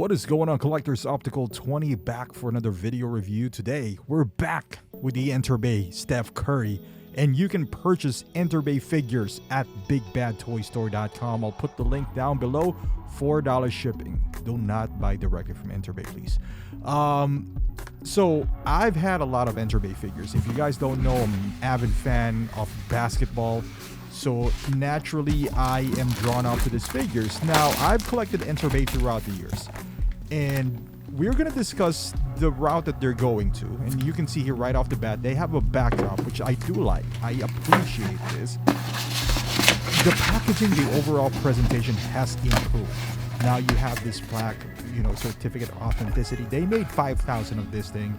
What is going on, collectors? Optical 20 back for another video review. Today we're back with the Enterbay Steph Curry, and you can purchase Enterbay figures at bigbadtoystore.com. I'll put the link down below. $4 shipping. Do not buy directly from Enterbay, please. So I've had a lot of Enterbay figures. If you guys don't know, I'm an avid fan of basketball, so naturally I am drawn out to these figures. Now, I've collected Enterbay throughout the years, and we're going to discuss the route that they're going to. And you can see here right off the bat, they have a backdrop, which I do like. I appreciate this. The packaging, the overall presentation has improved. Now you have this plaque, certificate of authenticity. They made 5,000 of this thing.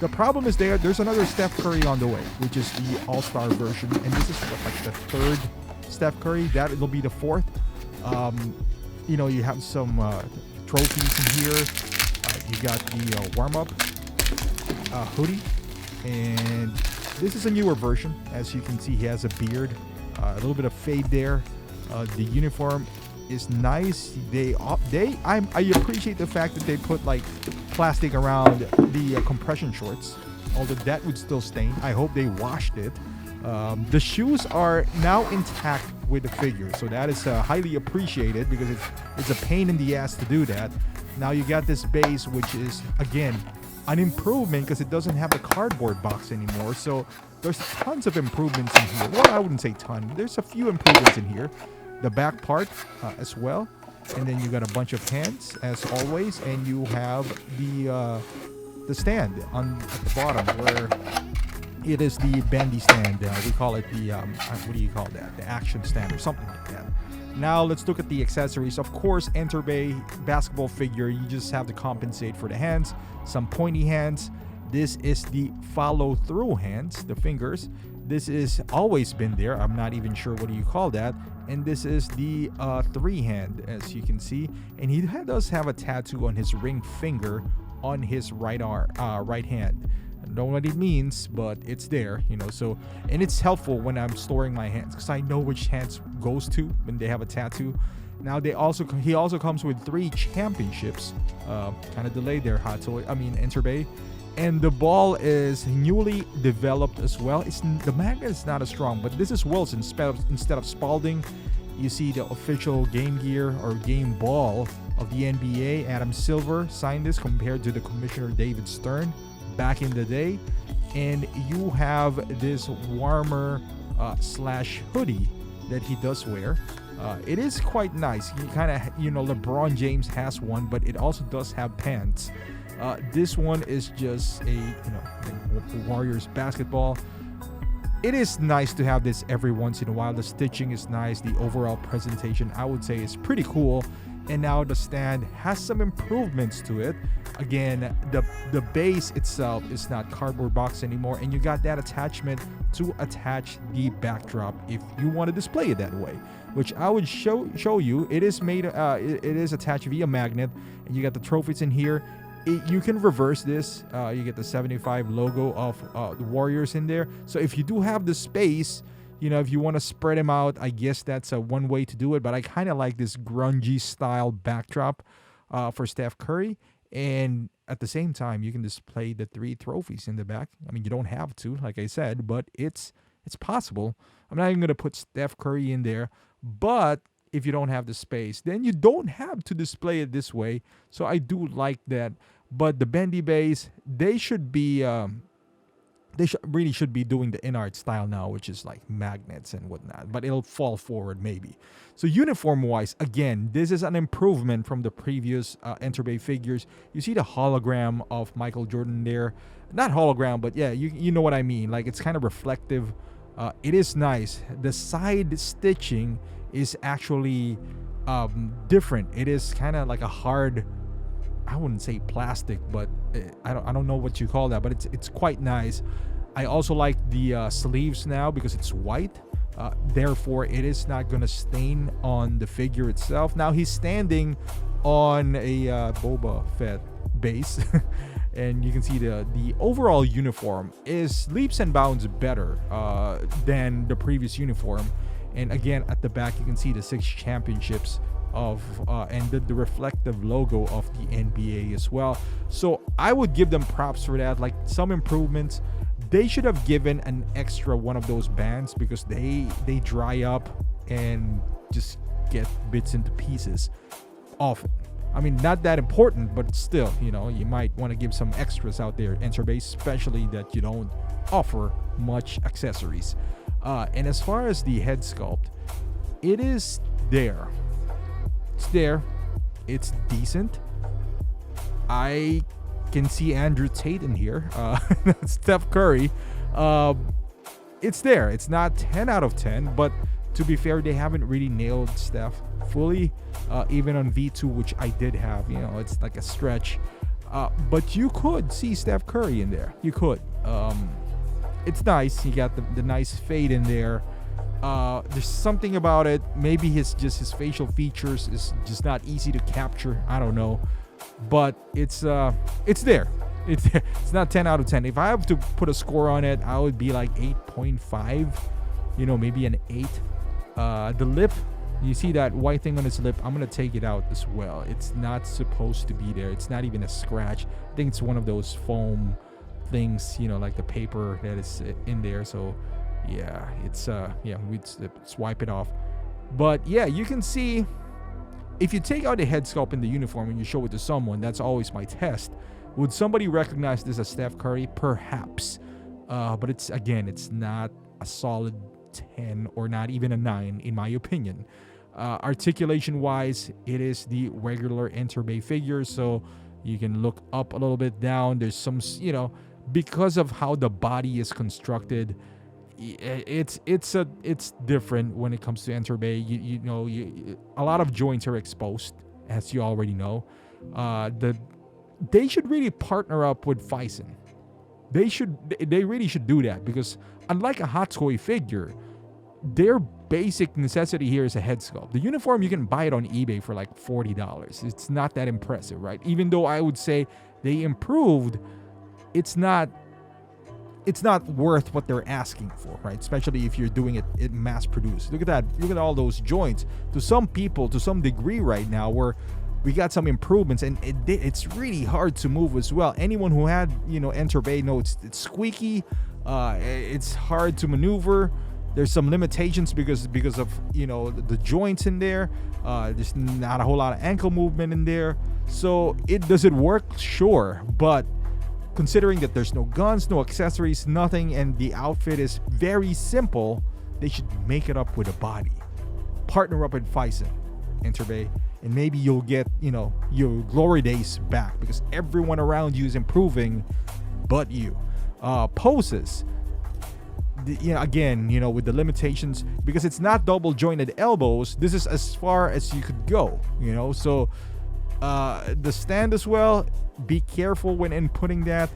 The problem is there's another Steph Curry on the way, which is the All-Star version, and this is like the third Steph Curry. That it'll be the fourth. You have some trophies in here. You got the warm-up hoodie, and this is a newer version. As you can see, he has a beard, a little bit of fade there. The uniform is nice. I appreciate the fact that they put like plastic around the compression shorts, although that would still stain. I hope they washed it. The shoes are now intact with the figure, so that is highly appreciated, because it's a pain in the ass to do that. Now you got this base, which is again an improvement because it doesn't have the cardboard box anymore. So there's tons of improvements in here. Well, I wouldn't say ton. There's a few improvements in here. The back part as well, and then you got a bunch of hands as always, and you have the stand at the bottom where it is the bendy stand. We call it the what do you call that? The action stand or something like that. Now let's look at the accessories. Of course, Enterbay basketball figure, you just have to compensate for the hands, some pointy hands. This is the follow-through hands, the fingers. This is always been there. I'm not even sure what do you call that. And this is the three hand, as you can see. And he does have a tattoo on his ring finger on his right hand. I don't know what it means, but it's there, So, and it's helpful when I'm storing my hands, because I know which hands goes to when they have a tattoo. Now he also comes with 3 championships. Kind of delayed there, Enterbay. And the ball is newly developed as well. The magnet is not as strong, but this is Wilson instead of Spalding. You see the official game gear or game ball of the NBA. Adam Silver signed this compared to the Commissioner David Stern back in the day. And you have this warmer slash hoodie that he does wear. It is quite nice. You kind of, LeBron James has one, but it also does have pants. This one is just a Warriors basketball. It is nice to have this every once in a while. The stitching is nice. The overall presentation, I would say, is pretty cool. And now the stand has some improvements to it. Again, the base itself is not cardboard box anymore, and you got that attachment to attach the backdrop if you want to display it that way, which I would show you. It is made. It is attached via magnet, and you got the trophies in here. You can reverse this. You get the 75 logo of the Warriors in there. So if you do have the space, if you want to spread them out, I guess that's one way to do it. But I kind of like this grungy style backdrop for Steph Curry. And at the same time, you can display the 3 trophies in the back. I mean, you don't have to, like I said, but it's possible. I'm not even going to put Steph Curry in there, but if you don't have the space, then you don't have to display it this way. So I do like that. But the bendy base, they should be really should be doing the in-art style now, which is like magnets and whatnot, but it'll fall forward maybe. So uniform wise, again, this is an improvement from the previous Enterbay figures. You see the hologram of Michael Jordan there. Not hologram, but yeah, you know what I mean. Like, it's kind of reflective. It is nice. The side stitching is actually different. It is kind of like a hard, I wouldn't say plastic, but I don't know what you call that, but it's quite nice. I also like the sleeves now because it's white. Therefore, it is not going to stain on the figure itself. Now he's standing on a Boba Fett base, and you can see the overall uniform is leaps and bounds better than the previous uniform. And again, at the back, you can see the 6 championships of and the reflective logo of the NBA as well. So I would give them props for that. Like some improvements, they should have given an extra one of those bands because they dry up and just get bits into pieces often. I mean, not that important, but still, you know, you might want to give some extras out there, Enterbay, especially that you don't offer much accessories. And as far as the head sculpt, it is there. It's there. It's decent. I can see Andrew Tate in here. Steph Curry. It's there. It's not 10 out of 10, but to be fair, they haven't really nailed Steph fully, even on V2, which I did have. You know, it's like a stretch. But you could see Steph Curry in there. You could. It's nice. You got the nice fade in there. There's something about it. Maybe his facial features is just not easy to capture. I don't know. But it's there. It's not 10 out of 10. If I have to put a score on it, I would be like 8.5. You know, maybe an 8. The lip, you see that white thing on his lip, I'm going to take it out as well. It's not supposed to be there. It's not even a scratch. I think it's one of those foam things, you know, like the paper that is in there. So, yeah, it's, we'd swipe it off. But, yeah, you can see, if you take out the head sculpt in the uniform and you show it to someone, that's always my test. Would somebody recognize this as Steph Curry? Perhaps. But it's not a solid 10 or not even a 9 in my opinion. Articulation wise, it is the regular Enterbay figure, so you can look up a little bit, down. There's some, you know, because of how the body is constructed, it's different when it comes to Enterbay. You know, a lot of joints are exposed, as you already know. They should really partner up with Phison. They really should do that, because unlike a hot toy figure, their basic necessity here is a head sculpt. The uniform, you can buy it on eBay for like $40. It's not that impressive, right? Even though I would say they improved, it's not worth what they're asking for, right? Especially if you're doing it mass produced. Look at that. Look at all those joints. To some people, to some degree right now, where we got some improvements, and it's really hard to move as well. Anyone who had, you know, Enterbay knows it's squeaky. It's hard to maneuver. There's some limitations because of, you know, the joints in there. There's not a whole lot of ankle movement in there. So does it work? Sure, but considering that there's no guns, no accessories, nothing, and the outfit is very simple, they should make it up with a body. Partner up with Phison, Enterbay, and maybe you'll get, you know, your glory days back, because everyone around you is improving but you. Poses, again, you know, with the limitations, because it's not double jointed elbows, this is as far as you could go, you know. So the stand as well, be careful when inputting that.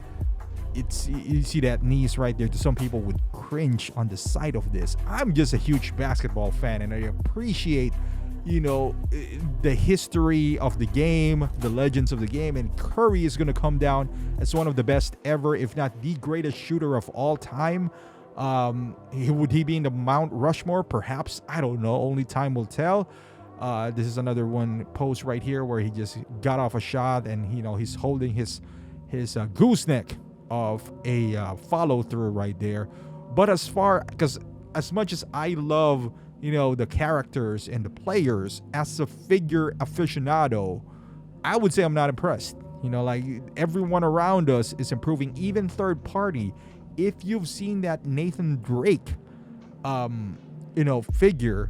You see that knees right there. Some people would cringe on the side of this. I'm just a huge basketball fan, and I appreciate, you know, the history of the game, the legends of the game, and Curry is going to come down as one of the best ever, if not the greatest shooter of all time. Would he be in the Mount Rushmore? Perhaps. I don't know. Only time will tell. This is another one pose right here where he just got off a shot, and, you know, he's holding his gooseneck of a follow through right there. But because as much as I love, you know, the characters and the players, as a figure aficionado, I would say I'm not impressed. You know, like, everyone around us is improving, even third party. If you've seen that Nathan Drake, you know, figure,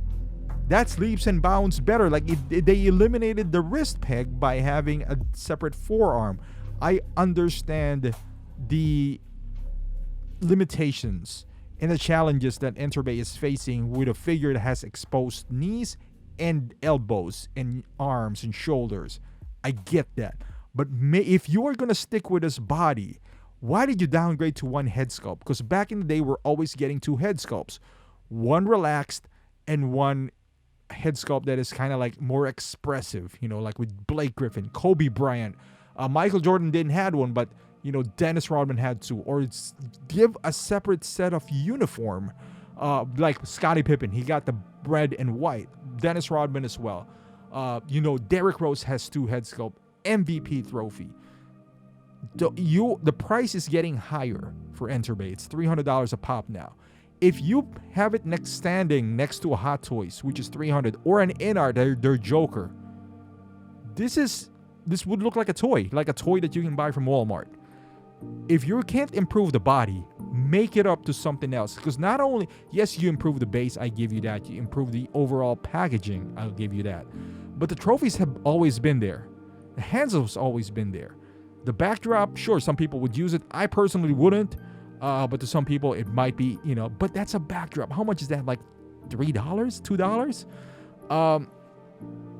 that's leaps and bounds better. Like, they eliminated the wrist peg by having a separate forearm. I understand the limitations and the challenges that Enterbay is facing with a figure that has exposed knees and elbows and arms and shoulders. I get that. But if you are going to stick with his body, why did you downgrade to one head sculpt? Because back in the day, we're always getting two head sculpts. One relaxed and one head sculpt that is kind of like more expressive, you know, like with Blake Griffin, Kobe Bryant. Michael Jordan didn't have one, but, you know, Dennis Rodman had two. Or give a separate set of uniform, like Scottie Pippen. He got the red and white. Dennis Rodman as well. Derrick Rose has 2 head sculpt, MVP trophy. The price is getting higher for Enterbay. It's $300 a pop now. If you have it standing next to a Hot Toys, which is $300, or an InArt, their Joker, this would look like a toy that you can buy from Walmart. If you can't improve the body, make it up to something else. Because not only, yes, you improve the base, I give you that. You improve the overall packaging, I'll give you that. But the trophies have always been there. The hands have always been there. The backdrop, sure, some people would use it. I personally wouldn't. But to some people, it might be, but that's a backdrop. How much is that? Like $3? $2?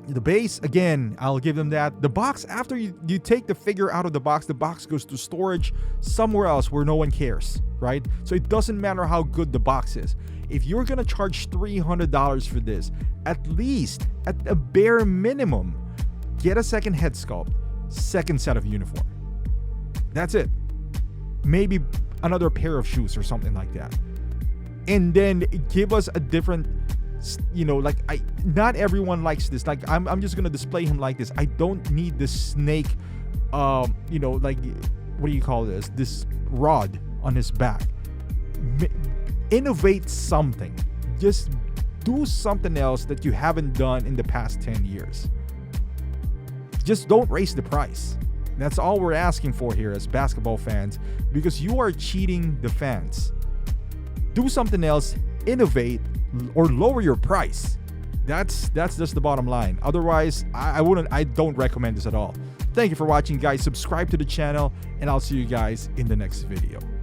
The base, again, I'll give them that. The box, after you take the figure out of the box goes to storage somewhere else where no one cares, right? So it doesn't matter how good the box is. If you're going to charge $300 for this, at least, at a bare minimum, get a second head sculpt, second set of uniform. That's it. Maybe another pair of shoes or something like that. And then give us a different, not everyone likes this. Like, I'm just gonna display him like this. I don't need this snake, what do you call this? This rod on his back. Innovate something. Just do something else that you haven't done in the past 10 years. Just don't raise the price. That's all we're asking for here as basketball fans, because you are cheating the fans. Do something else, innovate, or lower your price. That's just the bottom line. Otherwise, I don't recommend this at all. Thank you for watching, guys. Subscribe to the channel, and I'll see you guys in the next video.